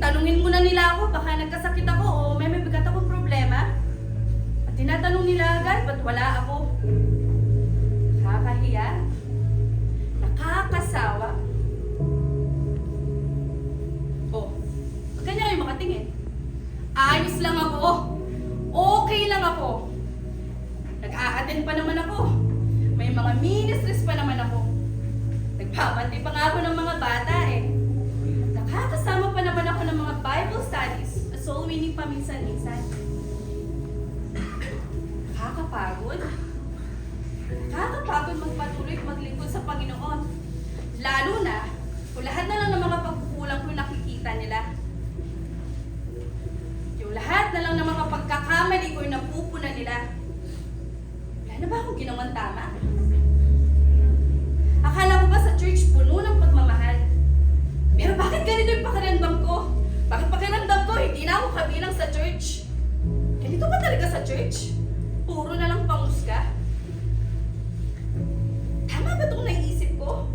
Tanungin muna nila ako, baka nagkasakit ako o may bigat akong problema. At tinatanong nila agad, ba't wala ako? Nakakahiya. Nakakasawa. Oh, ganyan kayo makatingin. Ayos lang ako. Okay lang ako. Nag-a-attend pa naman ako. May mga ministries pa naman ako. Nagpapati pa nga ako ng mga bata eh. Nakakasama pa naman ako ng mga Bible studies. Soul winning pa minsan-minsan. Nakakapagod. Nakakapagod magpatuloy at maglingkod sa Panginoon. Lalo na kung lahat na lang ng mga pagkukulang ko nakikita nila. Yung lahat na lang ng mga pagkakamali ko yung napupunan nila. Wala na ba akong ginawang tama? Akala ko ba sa church puno ng pagmamahal? Pero bakit ganito yung pakiramdam ko? Bakit pakiramdam ko hindi na ako kabilang sa church? Ganito ba talaga sa church? Puro na lang pangusga? Tama ba itong naisip ko?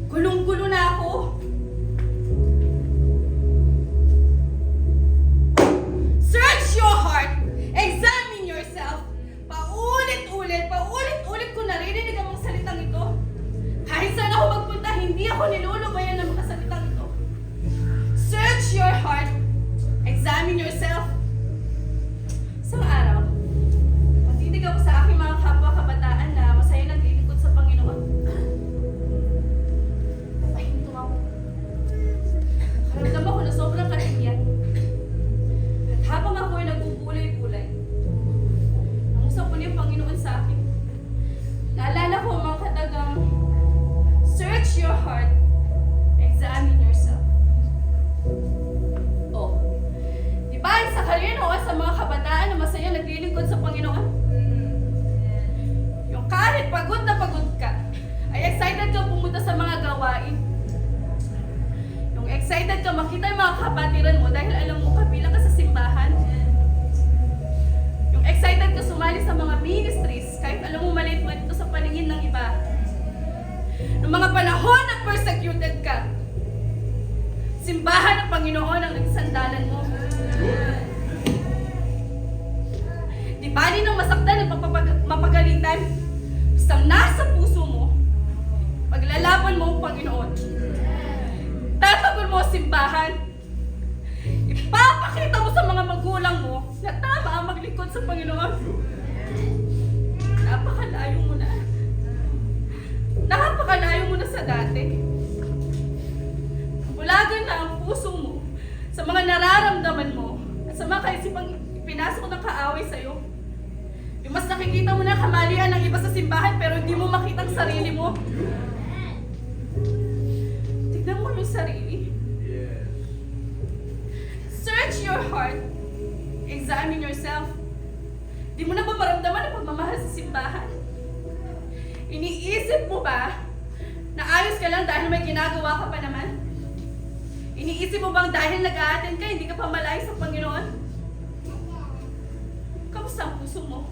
Gulong-gulo na ako. Search your heart. Examine yourself. Paulit-ulit ko naririnig ang mga salitang ito. Kahit saan ako magpunta, hindi ako nilulubayan ng mga salitang ito. Search your heart. Examine yourself. Isang araw, magtitig ako sa aking mga kapwa-kabataan na masaya naglilingkod sa Panginoon. Pahinto ako. Karamdam ako na sobrang kahihiyan. At habang ako ay nagbubulay-bulay, nangusap ko niya yung Panginoon sa akin. Naalala ko ang mga katagang, search your heart, examine yourself. Oh, di ba sa career noon sa mga kabataan na masaya naglilingkod sa Panginoon? Yung kahit pagod na pagod ka, ay excited ka pumunta sa mga gawain. Yung excited ka makita yung mga kapatiran mo dahil alam mo kabilang ka sa simbahan. Yung excited ka sumali sa mga ministries kahit alam mo maliit mo dito sa paningin ng iba. Noong mga panahon na persecuted ka, simbahan ng Panginoon ang nagsandalan mo. Di bali nang masaktan at mapagalitan, basta nasa puso mo, paglalaban mo ang Panginoon. Tatagol mo ang simbahan. Ipapakita mo sa mga magulang mo na tama ang maglingkod sa Panginoon. Napakalayo mo na. Napakalayo mo na sa dati. Bulagan na ang puso mo sa mga nararamdaman mo at sa mga kaisipang pinasok ng kaaway sa'yo. Yung mas nakikita mo na kamalian ng iba sa simbahan pero hindi mo makita ang sarili mo. Tignan mo yung sarili. Search your heart. Examine yourself. Di mo na ba maramdaman ang pagmamahal sa simbahan? Iniisip mo ba na ayos ka lang dahil may ginagawa ka pa naman? Iniisip mo bang dahil nag-a-attend ka, hindi ka pa malayo sa Panginoon? Kamusta ang puso mo?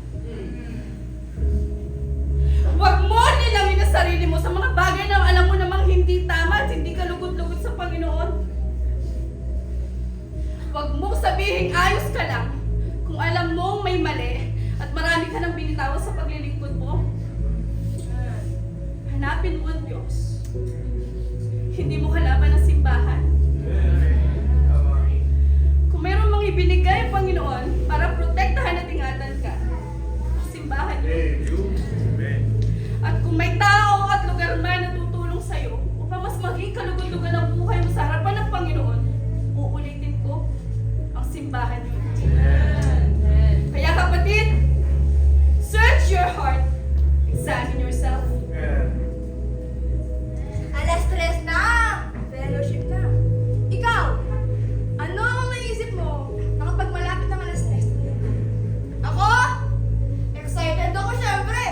Huwag mo nilangin ang sarili mo sa mga bagay na alam mo namang hindi tama at hindi ka lugod-lugod sa Panginoon. Huwag mong sabihin ayos ka lang kung alam mong may mali at marami ka nang binitawan sa paglilingkod mo. Hanapin mo ang Diyos. Hindi mo kalaban ang simbahan. Kung mayroon mang ibinigay ang Panginoon para protektahan at ingatan ka, ang simbahan yun. At kung may tao at lugar man na tutulong sa'yo upang mas maging kalugod-lugan ang buhay mo sa harapan ng Panginoon, uulitin ko, ang simbahan yun. Kaya kapatid, search your heart, examine yourself. Alas 3 na! Fellowship na. Ikaw, ano ang naisip mo na kapag malapit ng alas 3? Ako? Excited ako syempre.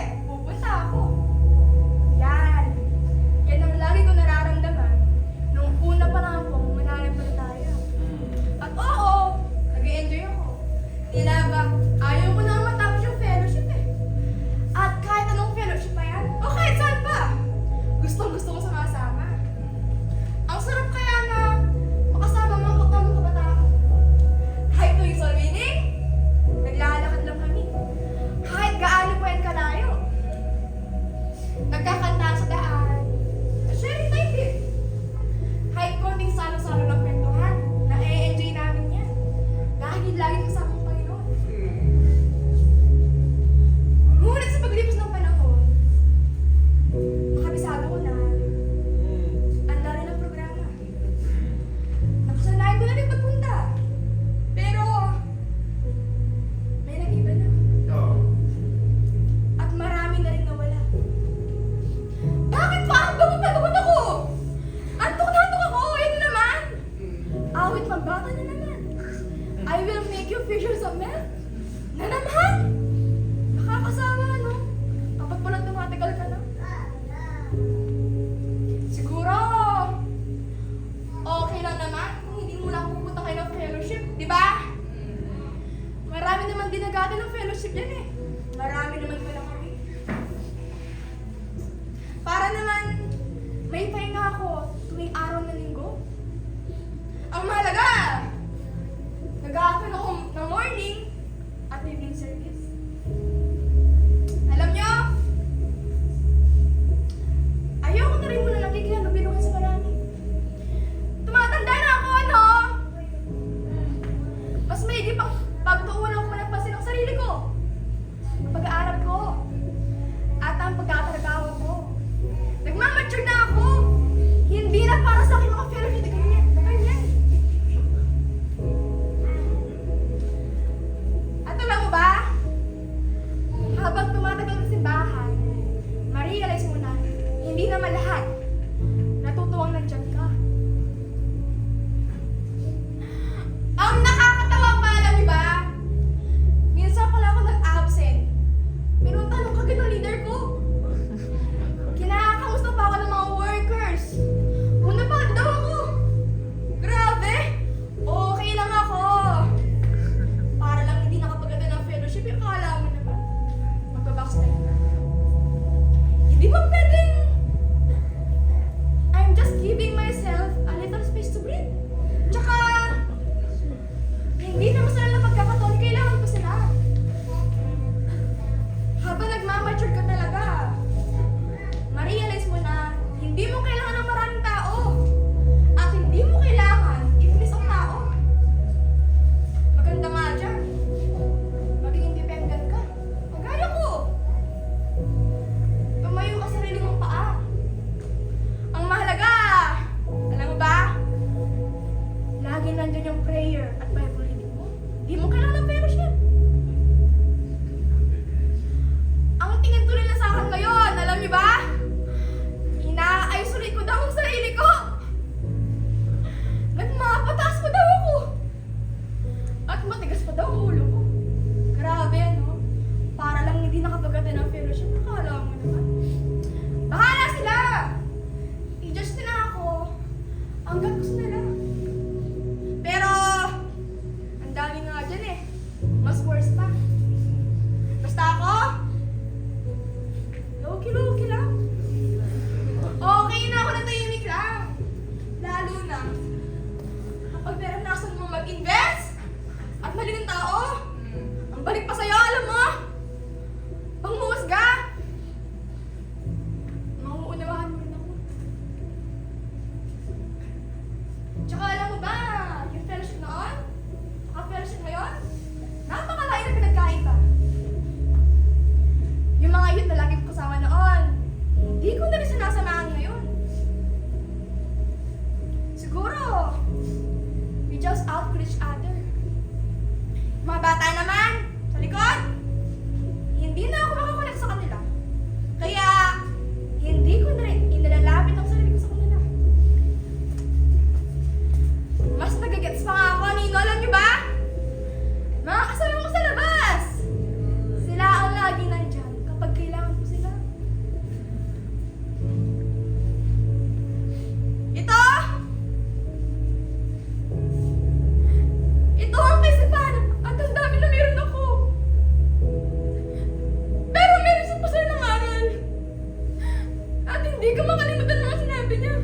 Hindi ko makalimutan ang mga sinabi niya.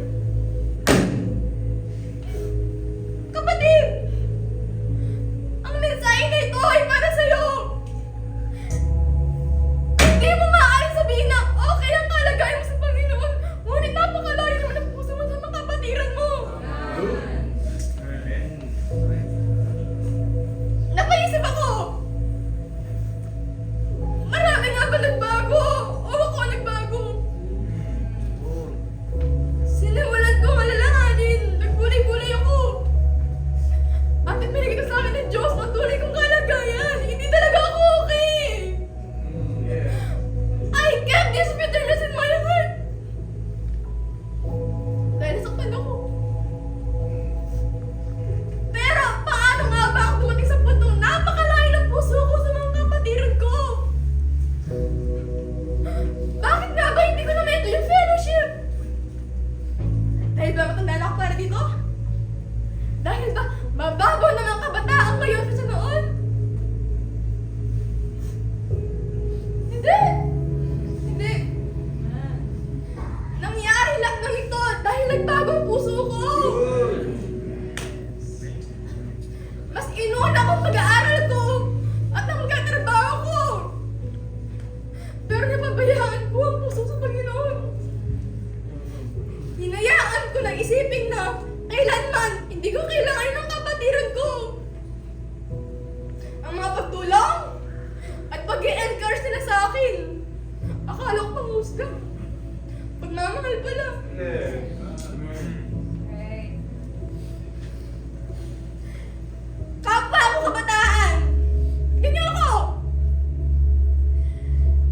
Kapatid! Ang mensahe na ito ay para sa'yo! Hindi mo maaaring sabihin na okay ang kalagayan mo sa Panginoon, ngunit napakalayo naman ang puso mo sa mga kapatiran mo! Napaisip ako! Marami nga ba nagbago? O ako ang nagbago? Sinimulan ko alalahanin. Nagbulay-bulay ako. At pinigil sa akin ng Diyos ang tunay kong kalagayan. Hindi talaga ako okay. I kept this bitterness in my heart. Dahil nasaktan ako. Pero paano nga ba ako dumating sa puntong napakalayo ng puso ko sa mga kapatiran ko? Bakit nga ba hindi ko na ito yung fellowship? Dahil ba matanda na ako para dito? Dahil ba mababaw na mga kabataan ngayon sa noon? Hindi! Hindi! Nangyari lang ng ito dahil nagbago ang puso ko! Mas inuna ko pag-aaral ko at ang magkatrabaho ko! Pero napabayaan ko ang puso sa Panginoon. Hinayaan ko na isipin na kailanman hindi ko kailangan ng kapatiran ko. Ang mga pagtulong at pag-i-encourage nila sa akin. Akala ko pangusga. Pagmamahal pala. Kapwa ako kabataan. Ganyan ako.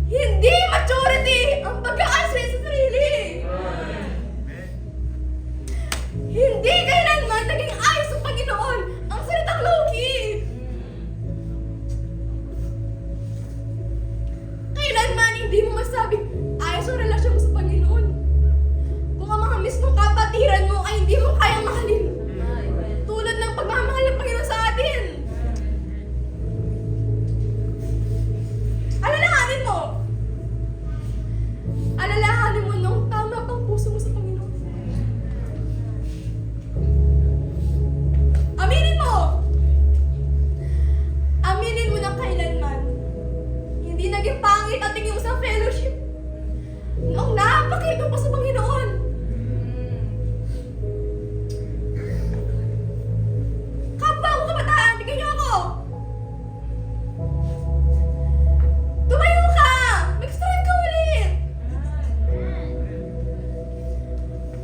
Hindi maturity ang pag-aasri sa sarili. Hindi kailanman naging ayos sa Panginoon ang salitang low-key. Kailanman hindi mo masabing ayos ang relasyon mo sa Panginoon kung ang mga mismong kapatiran mo ay hindi mo kayang mahalin. Tulad ng pagmamahal ng Panginoon sa atin. Alalahanin mo. Alalahanin mo nung tama pang puso mo sa Panginoon. Aminin mo! Aminin mo na kailanman hindi naging pangit ang tingin mo sa fellowship noong napakita mo sa Panginoon. Kapwa ako kabataan, tingnan niyo ako! Tumayo ka! Mag-strive ka ulit!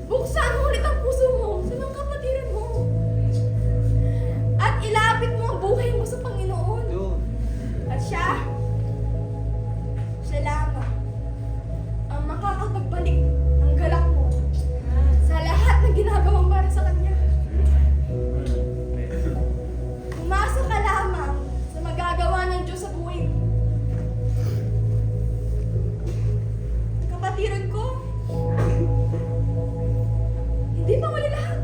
Buksan mo ulit ang puso mo sa mga kapatiran mo. At ilapit mo ang buhay mo sa Panginoon. At siya lamang ang makakapagbalik ang galak mo sa lahat ng ginagawa mo para sa Kanya. Umasa ka lamang sa magagawa ng Diyos sa buhay mo. Kapatiran ko, hindi pa wala lahat.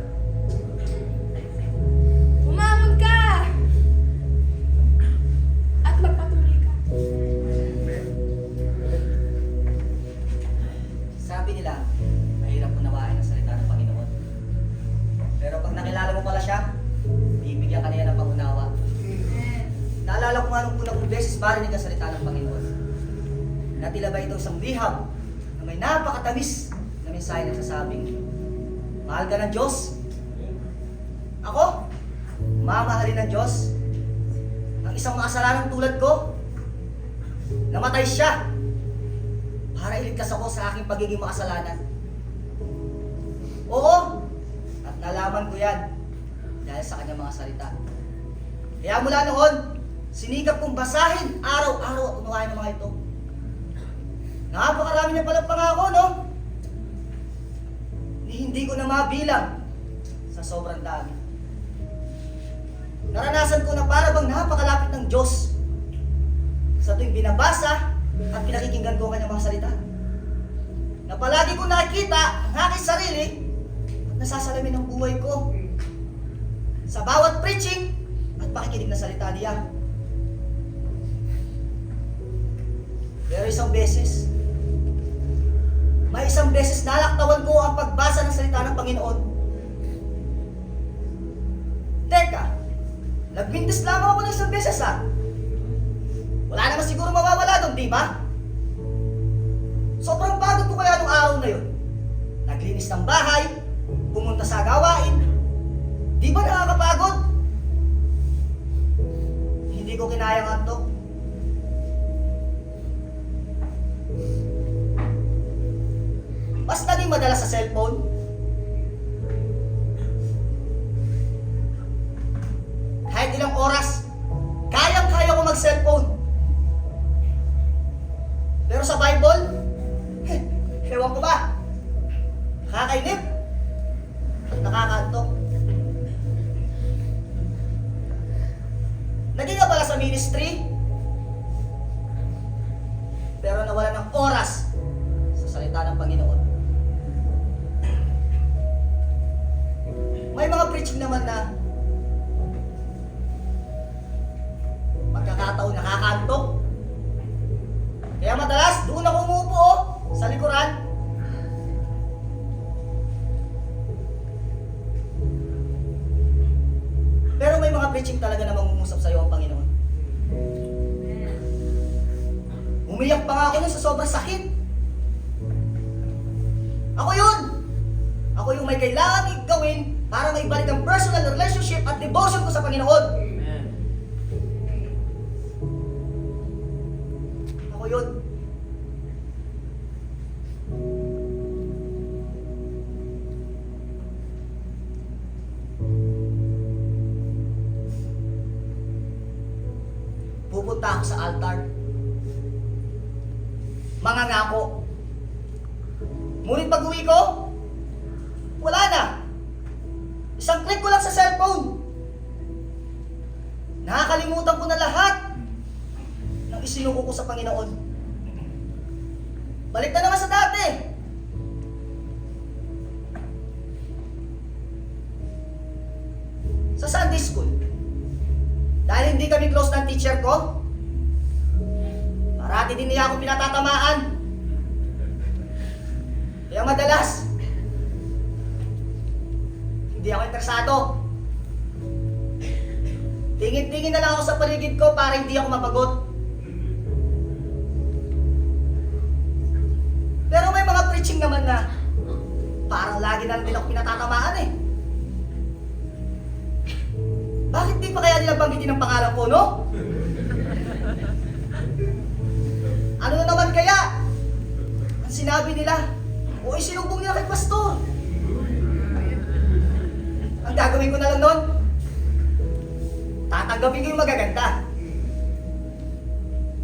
Umangon ka at magpatuloy ka. Sabi nila, mahirap unawain ang salita ng Panginoon. Pero pag nakilala mo pala siya, bibigyan ka niya ng pangunawa. Naalala ko nga nung unang beses marinig ang salita ng Panginoon. Na tila ba ito isang liham na may napakatamis na mensahe na sasabing, mahal ka ng Diyos. Ako, mamahalin ng Diyos. Ang isang makasalanan tulad ko, namatay siya para iligtas ako sa aking pagiging makasalanan. Oo, at nalaman ko yan dahil sa kanyang mga salita. Kaya mula noon, sinikap kong basahin araw-araw at unawain ang mga ito. Napakarami niya palang pangako, no? Hindi ko na mabilang sa sobrang dami. Naranasan ko na para bang napakalapit ng Diyos sa tuwing binabasa at pinakikinggan ko ang kanyang mga salita. Na palagi ko nakikita ang aking sarili at nasasalamin ang buhay ko sa bawat preaching at pakikinig na salita niya. Pero isang beses, may ay isang beses nalaktawan ko ang pagbasa ng salita ng Panginoon. Teka, nagbintis lamang ako ng isang beses ha. Wala naman siguro mawawala doon, di ba? Sobrang pagod ko kaya nung araw na yun. Naglinis ng bahay, pumunta sa gawain. Di ba nakakapagod? Hindi ko kinayang antok. Mas naging madalas sa cellphone. Kahit ilang oras, kayang-kaya ko mag-cellphone. Pero sa Bible, ewan ko ba, nakakainip at nakakaantok. Naging abala sa ministry, pero nawala ng oras sa salita ng Panginoon. May mga preaching naman na pagkakataon nakakaantok. Kaya madalas doon ako umuupo sa likuran. Pero may mga preaching talaga na mangungusap sa iyo ang Panginoon. Umiyak pa nga ako nun sa sobrang sakit. Ako yun! Ako yung may kailangan gawin para maibalik ang personal relationship at devotion ko sa Panginoon. Ako yun. Pupunta ako sa altar. Mangangako. Ngunit pag-uwi ko, wala na. Isang click ko lang sa cellphone. Nakakalimutan ko na lahat ng isinuko ko sa Panginoon. Balik na naman sa dati. Sa Sunday school, dahil hindi kami close ng teacher ko, parati din niya ako pinatatamaan. Kaya madalas, hindi ako interesado. Tingin-tingin na lang ako sa paligid ko para hindi ako mapagot. Pero may mga preaching naman na parang lagi na lang din ako pinatatamaan eh. Bakit di pa kaya nila banggitin ang pangalan ko, no? Ano na naman kaya ang sinabi nila o isinumbong nila kay pastor? Ang gagawin ko na lang nun, tatanggapin ko yung magaganda.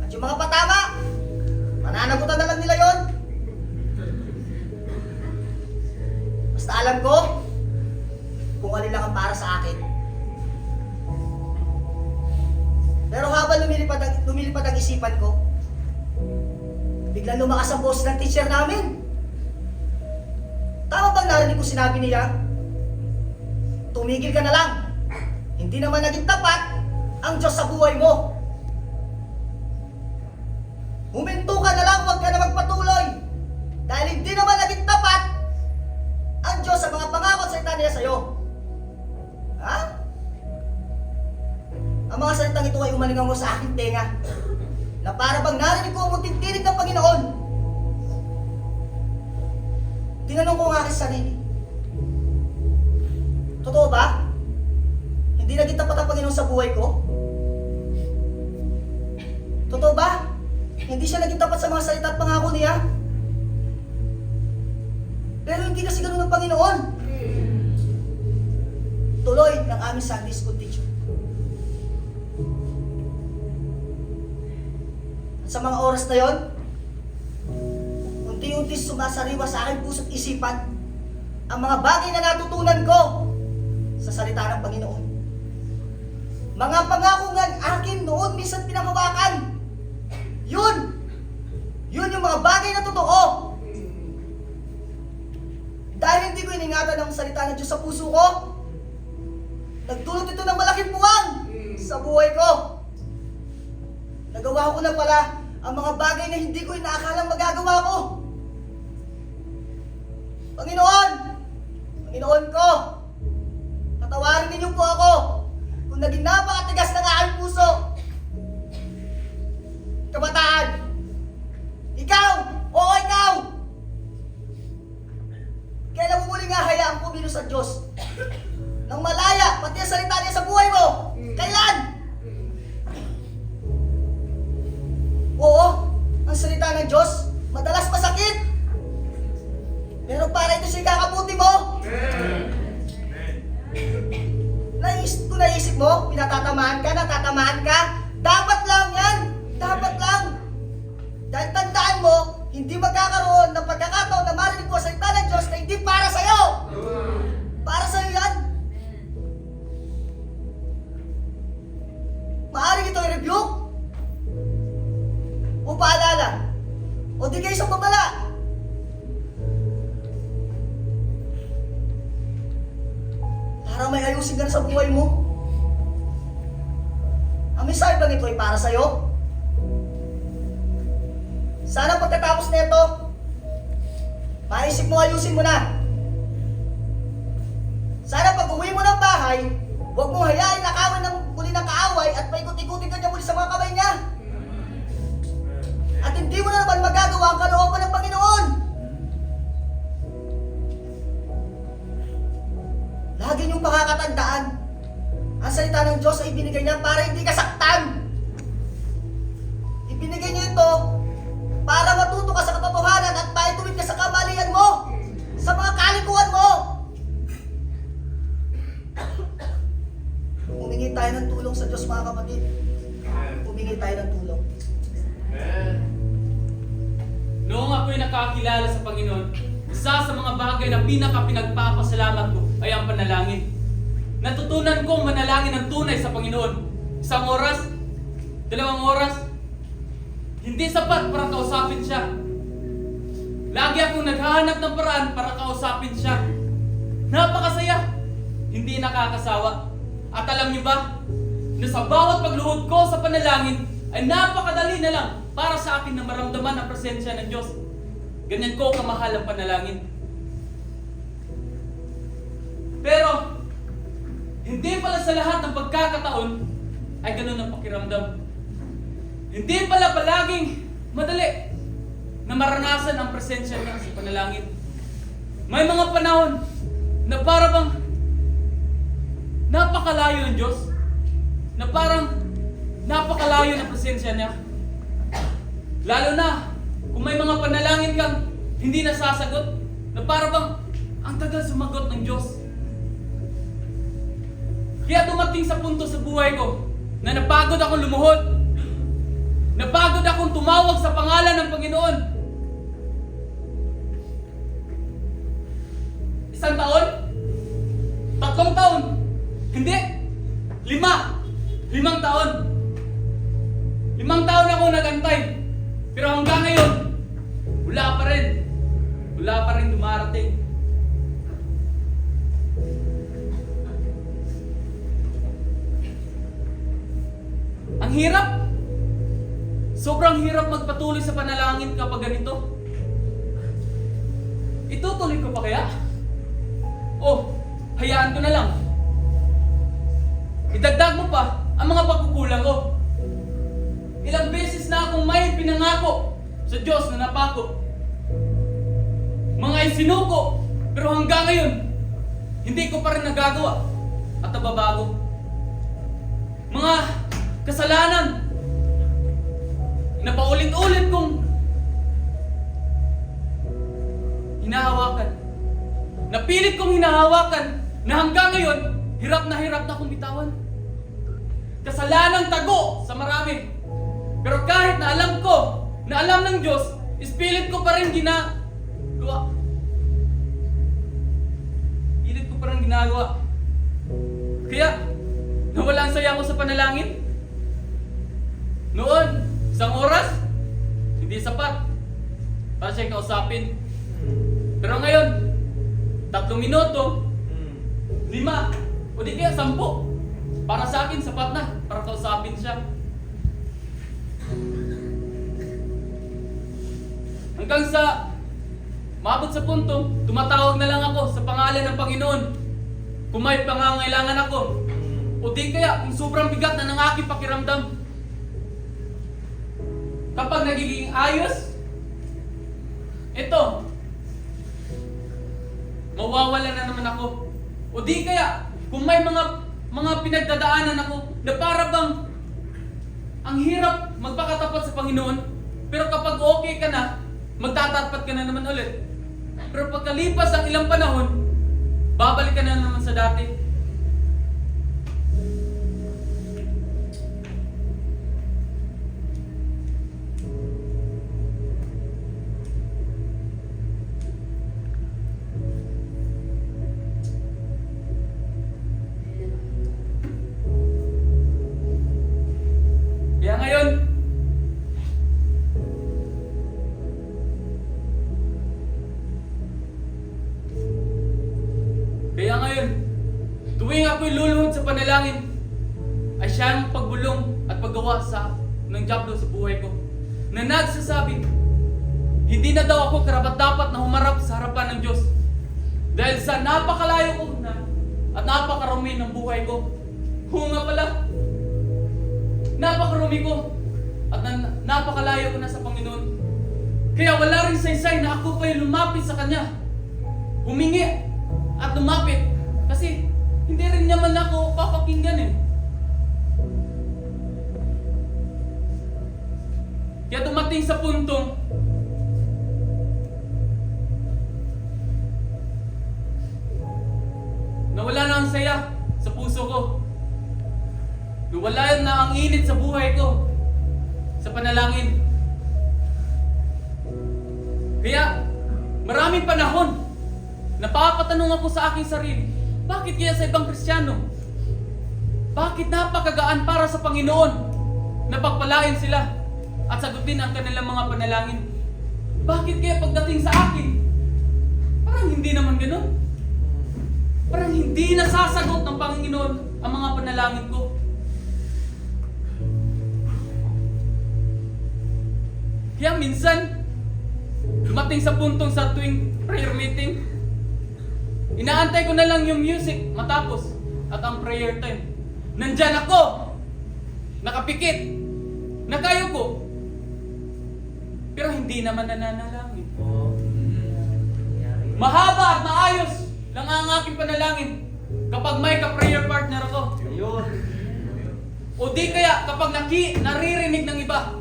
At yung mga patama, mananagutan na lang nila yon. Basta alam ko kung alin lang ang para sa akin. Pero habang lumilipad ang isipan ko, biglang lumakas ang boss ng teacher namin. Tama bang narinig ko sinabi niya? Tumigil ka na lang. Hindi naman naging tapat ang Diyos sa buhay mo. Huminto ka na lang, huwag ka na magpatuloy. Dahil hindi naman naging tapat ang Diyos sa mga pangako at salita niya sa'yo. Ha? Ang mga salitang ito ay umalingaw mo sa aking tenga na para bang narinig ko ang munting tinig ng Panginoon. Tinanong ko ang aking sarili, totoo ba? Hindi naging tapat ang Panginoon sa buhay ko? Totoo ba? Hindi siya naging tapat sa mga salita at pangako niya? Pero hindi kasi ganun ang Panginoon. Tuloy ng aming Sunday school teacher. At sa mga oras na yon, unti-unti sumasariwa sa aking puso't isipan ang mga bagay na natutunan ko sa salita ng Panginoon. Mga pangako nga akin noon minsan pinahawakan. Yun yung mga bagay na totoo. Dahil hindi ko iningatan ang salita ng Diyos sa puso ko, nagdulot ito ng malaking puwang sa buhay ko. Nagawa ko na pala ang mga bagay na hindi ko inaakalang magagawa ko. Panginoon! Panginoon ko! Patawarin ninyo po ako kung naging napakatigas ng aking puso. Kabataan! Ikaw! Oo, ikaw! Kailan mo muling hahayaan pumilos sa Diyos? Nang malaya, pati ang salita niya sa buhay mo! Kailan? Oo, ang salita ng Diyos, madalas masakit. Pero para ito siya kakabuti mo. Naisip mo, pinatatamaan ka, natatamaan ka. Dapat lang yan. Dapat lang. Dahil tandaan mo, hindi magkakaroon ng pagkakataon na marinig mo ang salita ng Diyos na hindi para sa'yo. Para sa'yo yan. Maaaring ito i-rebuke o paalala o di kayo isang babala. Para may ayusin ka na sa buhay mo. Ang mensahe bang ito ay para sa'yo? Sana pagkatapos nito, maisip mo, ayusin mo na. Sana pag uwi mo ng bahay, huwag mong hayain na kawan ng muli ng kaaway at paikot-ikutin ka niya muli sa mga kamay niya. At hindi mo na naman magagawa ang kalooban ng Panginoon. Lagi niyong pakakatandaan, ang salita ng Diyos ay ibinigay niya para hindi ka saktan. Ibinigay niya ito para matuto ka sa katotohanan at maituwid ka sa kamalian mo, sa mga kalikuan mo. Humingi tayo ng tulong sa Diyos, mga kapatid. Humingi tayo ng tulong. Noong ako'y nakakilala sa Panginoon, isa sa mga bagay na pinagpapasalamat ko ay ang panalangin. Natutunan kong manalangin ng tunay sa Panginoon. 1 oras, 2 oras, hindi sapat para kausapin siya. Lagi akong naghahanap ng paraan para kausapin siya. Napakasaya, hindi nakakasawa. At alam niyo ba, na sa bawat pagluhod ko sa panalangin ay napakadali na lang para sa akin na maramdaman ang presensya ng Diyos. Ganyan ko kamahal ang panalangin. Pero, hindi pala sa lahat ng pagkakataon ay ganun ang pakiramdam. Hindi pala palaging madali na maranasan ang presensya niya sa panalangin. May mga panahon na para bang napakalayo ng Diyos, na parang napakalayo ng presensya niya. Lalo na kung may mga panalangin kang hindi nasasagot, na para bang ang tagal sumagot ng Diyos. Kaya dumating sa punto sa buhay ko na napagod akong lumuhod. Napagod akong tumawag sa pangalan ng Panginoon. 1 taon? 3 taon? Hindi. 5 taon. 5 taon ako nagantay. Pero hanggang ngayon, wala pa rin. Wala pa rin dumarating. Ang hirap. Sobrang hirap magpatuloy sa panalangin kapag ganito. Itutuloy ko pa kaya? O, hayaan ko na lang. Idagdag mo pa ang mga pagkukulang ko. Ilang beses na akong may pinangako sa Diyos na napako. Mga isinuko, pero hanggang ngayon, hindi ko pa rin nagagawa at nababago. Mga kasalanan na paulit-ulit kong hinahawakan. Napilit kong hinahawakan na hanggang ngayon, hirap na akong bitawan. Kasalanang tago sa marami. Pero kahit na alam ko, na alam ng Diyos, ispilit ko pa rin ginagawa. Pilit ko pa rin ginagawa. Kaya, nawala ang saya ko sa panalangin. Noon, 1 oras, hindi sapat para siya kausapin. Pero ngayon, 3 minuto, 5, o di kaya 10. Para sa akin, sapat na para kausapin siya. Hanggang sa Maabot sa punto, tumatawag na lang ako sa pangalan ng Panginoon kung may pangangailangan ako. O di kaya kung sobrang bigat na ng aking pakiramdam. Kapag nagiging ayos, ito, mawawala na naman ako. O di kaya kung may mga pinagdadaanan ako na para bang ang hirap magpakatapat sa Panginoon, pero kapag okay ka na, magtatapat ka na naman ulit. Pero pagkalipas ang ilang panahon, babalik ka na naman sa dati. Kaya ngayon, tuwing ako'y luluhod sa panalangin, ay siyang pagbulong at paggawa ng jablo sa buhay ko. Na nagsasabi, hindi na daw ako karapat-dapat na humarap sa harapan ng Diyos. Dahil sa napakalayo ko na at napakarumi ng buhay ko. Oo nga pala, napakarumi ko at napakalayo ko na sa Panginoon. Kaya wala rin saysay na ako pa'y lumapit sa Kanya. Humingi at lumapit. Kasi hindi rin naman ako papakinggan eh. Kaya dumating sa puntong nawala na ang saya sa puso ko. Nawala na ang init sa buhay ko sa panalangin. Kaya maraming panahon napapatanong ako sa aking sarili, bakit kaya sa ibang Kristiyano? Bakit napakagaan para sa Panginoon na pagpalain sila at sagutin ang kanilang mga panalangin? Bakit kaya pagdating sa akin, parang hindi naman ganun? Parang hindi nasasagot ng Panginoon ang mga panalangin ko. Kaya minsan, dumating sa puntong sa tuwing prayer meeting, inaantay ko na lang yung music matapos at ang prayer time. Nandyan ako, nakapikit, nakayuko, pero hindi naman nananalangin. Mahaba at maayos lang ang aking panalangin kapag may ka-prayer partner ako. O di kaya kapag naririnig ng iba.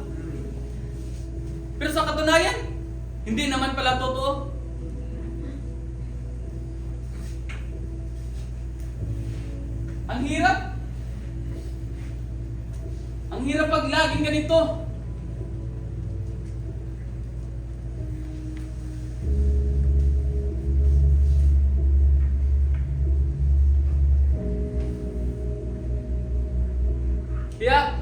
Pero sa katunayan, hindi naman pala totoo. Ang hirap. Ang hirap pag laging ganito. Kaya,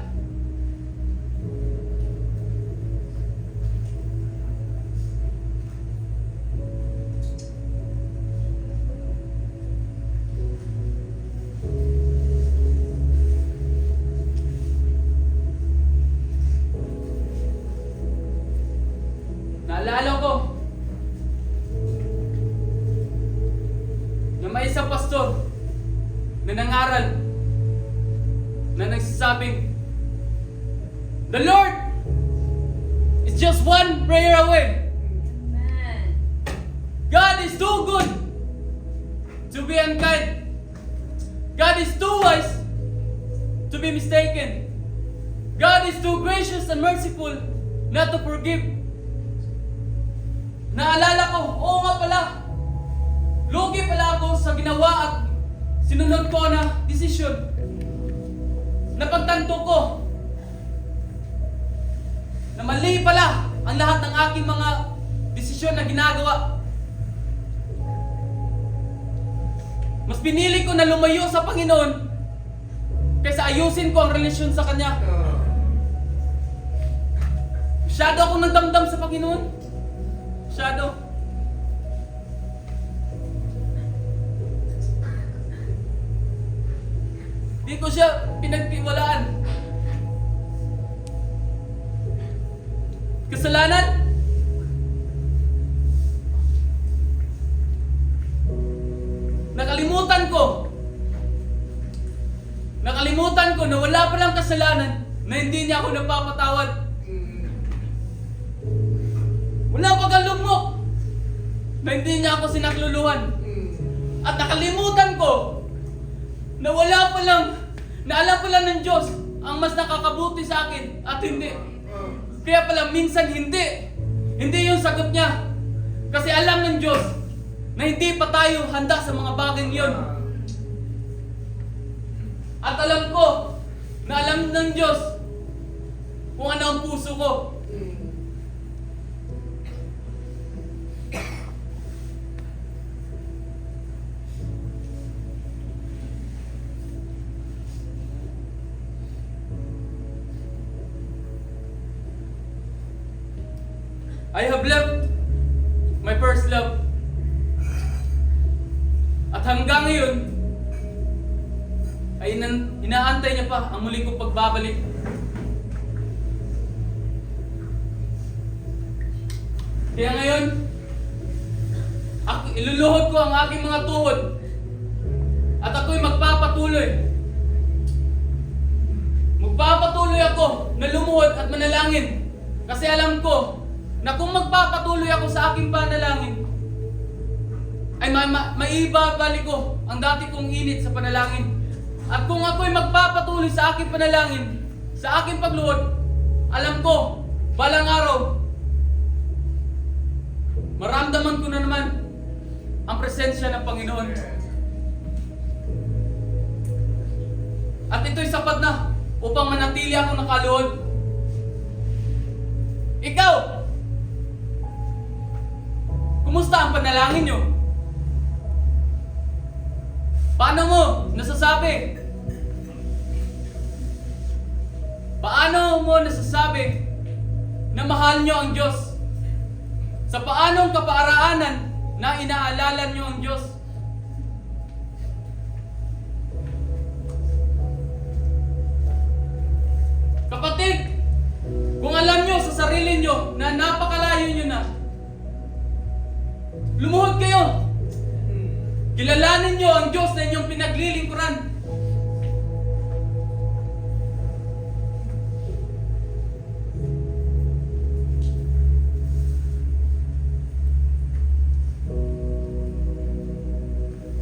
naalala ko na may isang pastor na nangaral na nagsasabing, the Lord is just one prayer away. Amen. God is too good to be unkind. God is too wise to be mistaken. God is too gracious and merciful not to forgive. Naalala ko, oo nga pala, lugi pala ako sa ginawa at sinunod ko na desisyon. Napagtanto ko na mali pala ang lahat ng aking mga desisyon na ginagawa. Mas pinili ko na lumayo sa Panginoon kaysa ayusin ko ang relasyon sa Kanya. Masyado akong nagdamdam sa Panginoon. Masyado. Di ko siya pinagtiwalaan. Kasalanan? walang kasalanan na hindi niya ako napapatawad. Walang pagalugmok na hindi niya ako sinakluluhan. At nakalimutan ko na wala pa lang, na alam pa lang ng Diyos ang mas nakakabuti sa akin at hindi. Kaya pala minsan hindi. Hindi yung sagot niya. Kasi alam ng Diyos na hindi pa tayo handa sa mga bagay yun. At alam ko na alam ng Diyos kung ano ang puso ko. I have left my first love. At hanggang ngayon, ay inaantay niya pa ang muling kong pagbabalik. Kaya ngayon, iluluhod ko ang aking mga tuhod at ako'y magpapatuloy. Magpapatuloy ako na lumuhod at manalangin kasi alam ko na kung magpapatuloy ako sa aking panalangin, ay maibabalik ko ang dati kong init sa panalangin. At kung ako'y magpapatuloy sa aking panalangin, sa aking pagluhod, alam ko, balang araw, maramdaman ko na naman ang presensya ng Panginoon. At ito'y sapat na upang manatili ako nakaluhod. Ikaw! Kumusta ang panalangin nyo? Paano mo nasasabi? Paano mo nasasabi na mahal nyo ang Diyos? Sa paanong kaparaanan na inaalala nyo ang Diyos? Kapatid, kung alam nyo sa sarili nyo na napakalayo nyo na, lumuhod kayo. Kilalanin nyo ang Diyos na inyong pinaglilingkuran.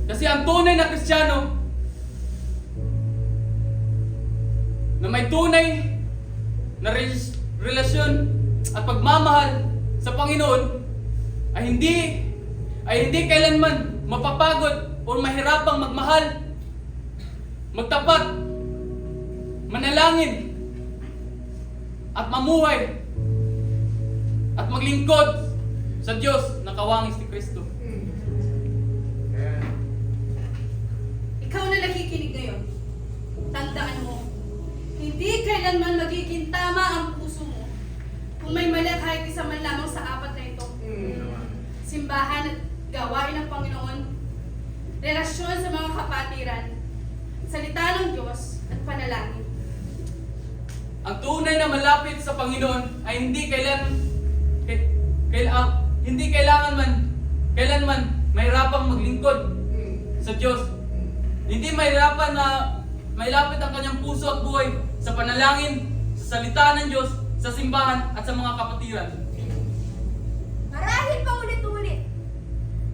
Kasi ang tunay na Kristiyano na may tunay na relasyon at pagmamahal sa Panginoon ay hindi kailanman mapapagod o mahirapang magmahal, magtapat, manalangin, at mamuhay, at maglingkod sa Diyos na kawangis ni Kristo. Ikaw na nakikinig ngayon, tandaan mo, hindi kailanman magiging tama ang puso mo kung may mali kahit isa man lamang sa apat na ito. Simbahan at gawain ng Panginoon, relasyon sa mga kapatiran, salita ng Diyos at panalangin. Ang tunay na malapit sa Panginoon ay hindi kailanman mahirapang maglingkod sa Diyos. Hindi mahirapan na mailapit ang kanyang puso at buhay sa panalangin, sa salita ng Diyos, sa simbahan at sa mga kapatiran. Marahil pa ulit-ulit.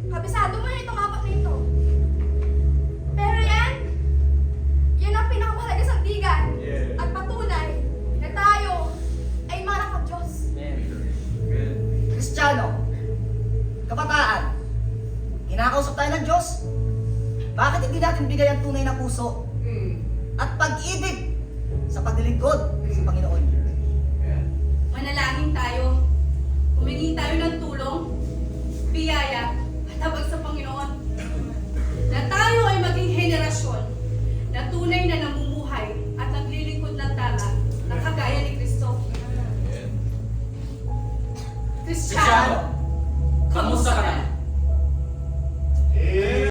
Kabisado mo na itong apat na ito. Pero yan ang pinakamahalaga sa tigan. At patunay na tayo ay mga anak ng Diyos. Kristiyano, kabataan, kinakausap tayo ng Diyos. Bakit hindi natin bigay ang tunay na puso at pag-ibig sa paglilingkod sa Panginoon? Manalangin tayo, humingi tayo ng tulong, biyaya, at habag sa Panginoon.